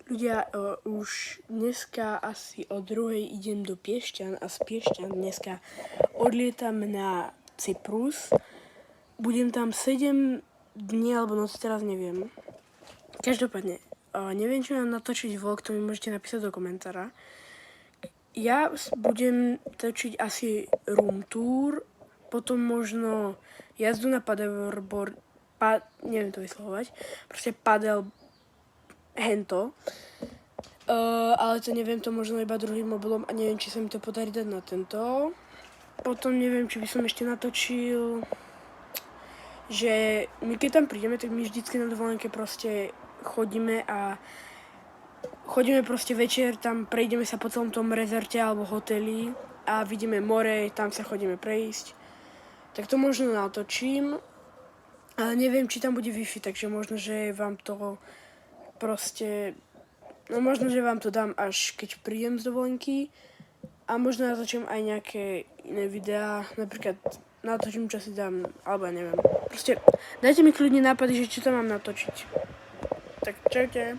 Ľudia, už dneska asi o 2:00 idem do Piešťan a z Piešťan dneska odlietam na Cyprus. Budem tam 7 dní alebo noc, teraz neviem. Každopádne, neviem, čo mám natočiť vlog, to mi môžete napísať do komentára. Ja budem točiť asi room tour, potom možno jazdu na paddleboard, neviem to vyslovovať, proste paddle hento. Ale to neviem, to možno iba druhým mobilom a neviem, či sa mi to podarí dať na tento. Potom neviem, či by som ešte natočil, že my keď tam prídeme, tak my vždycky na dovolenke proste chodíme proste večer, tam prejdeme sa po celom tom rezorte alebo hoteli a vidíme more, tam sa chodíme prejsť. Tak to možno natočím, ale neviem, či tam bude Wi-Fi, takže možno, že vám to proste, no možno, že vám to dám až keď prídem z dovolenky a možno natočím aj nejaké iné videá, napríklad natočím, čo si dám, alebo neviem. Proste dajte mi kľudne nápady, že čo tam mám natočiť. Tak čaute.